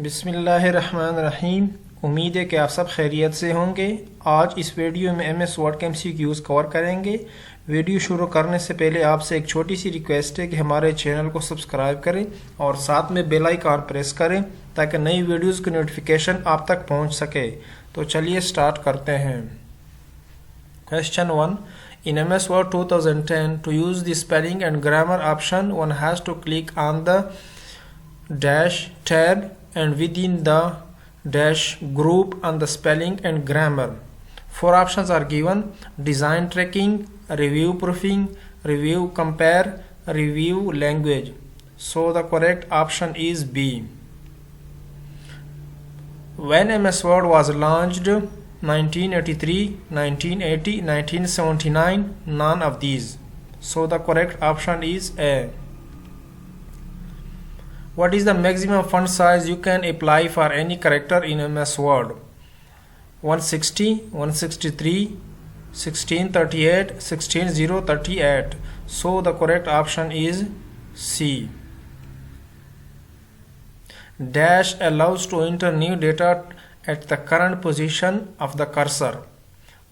बिस्मिल्लाहिर्रहमानिर्रहीम। उम्मीद है कि आप सब खैरियत से होंगे। आज इस वीडियो में MS वर्ड के MCQs कवर करेंगे। वीडियो शुरू करने से पहले आपसे एक छोटी सी रिक्वेस्ट है कि हमारे चैनल को सब्सक्राइब करें और साथ में बेल आइकन प्रेस करें ताकि नई वीडियोस की नोटिफिकेशन आप तक पहुंच सके। तो चलिए स्टार्ट करते हैं। Question 1. In MS Word 2010, to use the spelling and grammar option, one has to click on the dash tab and within the dash group on the spelling and grammar. Four options are given: design tracking, review proofing, review compare, review language. So the correct option is B. When MS Word was launched 1983, 1980, 1979, none of these. So the correct option is A. What is the maximum font size you can apply for any character in MS Word? 160, 163, 1638, 16038. So the correct option is C. Dash allows to enter new data at the current position of the cursor.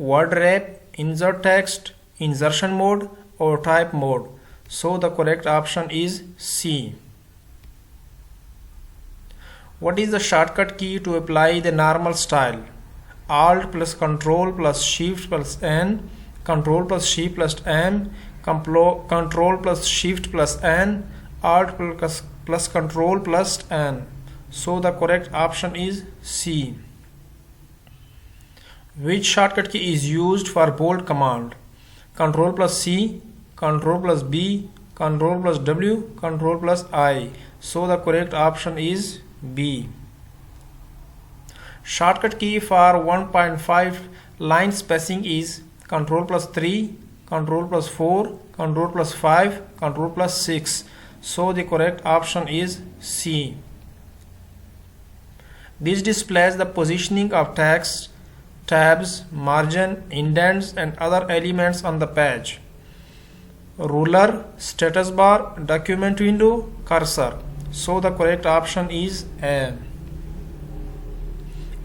Word wrap, insert text, insertion mode or type mode. So the correct option is C. What is the shortcut key to apply the normal style? Alt plus Control plus Shift plus N, Control plus Shift plus M, Control plus Shift plus N, Alt plus Control plus N. So the correct option is C. Which shortcut key is used for bold command? Control plus C, Control plus B, Control plus W, Control plus I. So the correct option is B. Shortcut key for 1.5 line spacing is Control plus 3, Control plus 4, Control plus 5, Control plus 6. So the correct option is C. This displays the positioning of text, tabs, margin, indents and other elements on the page. Ruler, status bar, document window, cursor. So the correct option is A.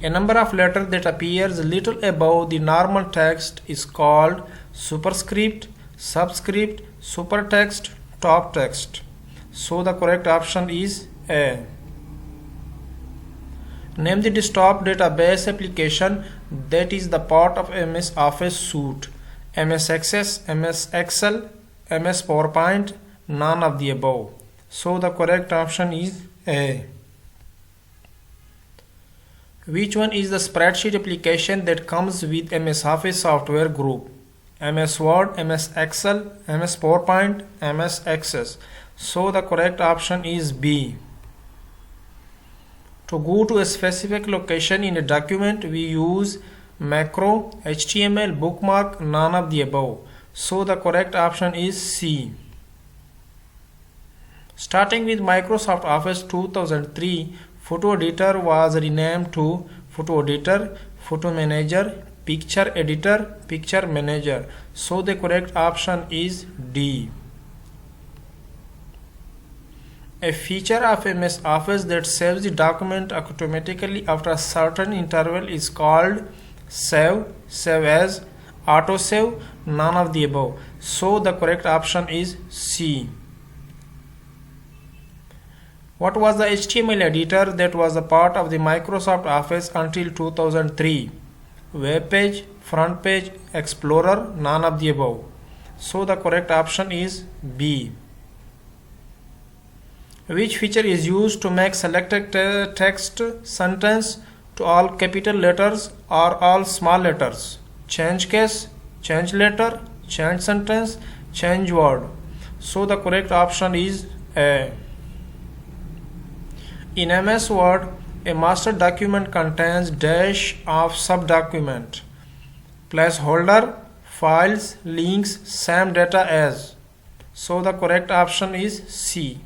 A number of letters that appears little above the normal text is called superscript, subscript, supertext, top text. So the correct option is A. Name the desktop database application that is the part of MS Office suite. MS Access, MS Excel, MS PowerPoint, none of the above. So the correct option is A. Which one is the spreadsheet application that comes with MS Office software group? MS Word, MS Excel, MS PowerPoint, MS Access. So the correct option is B. To go to a specific location in a document, we use macro, HTML, bookmark, none of the above. So the correct option is C. Starting with Microsoft Office 2003, Photo Editor was renamed to Photo Editor, Photo Manager, Picture Editor, Picture Manager. So the correct option is D. A feature of MS Office that saves the document automatically after a certain interval is called save, save as, autosave, none of the above. So the correct option is C. What was the HTML editor that was a part of the Microsoft Office until 2003? Web page, front page, Explorer, none of the above. So the correct option is B. Which feature is used to make selected text sentence to all capital letters or all small letters? Change case, change letter, change sentence, change word. So the correct option is A. In MS Word, a master document contains dash of subdocument, placeholder, files, links, same data as. So the correct option is C.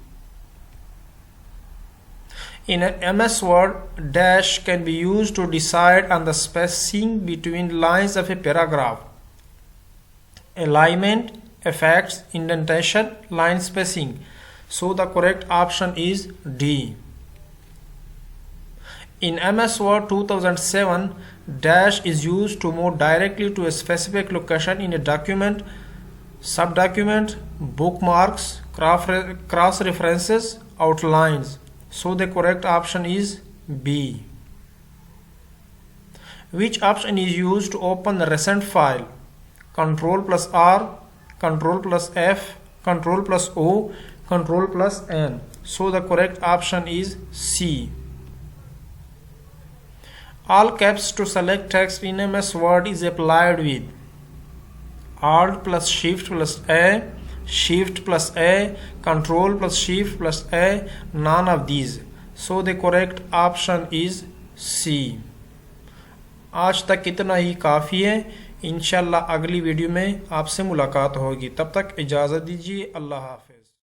In MS Word, dash can be used to decide on the spacing between lines of a paragraph. Alignment, effects, indentation, line spacing. So the correct option is D. In MS Word 2007, dash is used to move directly to a specific location in a document, subdocument, bookmarks, cross references, outlines. So the correct option is B. Which option is used to open the recent file? Control plus R, Control plus F, Control plus O, Control plus N. So the correct option is C. All caps to select text in MS Word is applied with Alt plus Shift plus A, Shift plus A, Control plus Shift plus A, none of these. So the correct option is C. आज तक इतना ही काफ़ी है। इंशाल्लाह अगली video में आपसे मुलाकात होगी। तब तक इजाज़त दीजिए। अल्लाह हाफ़िज़।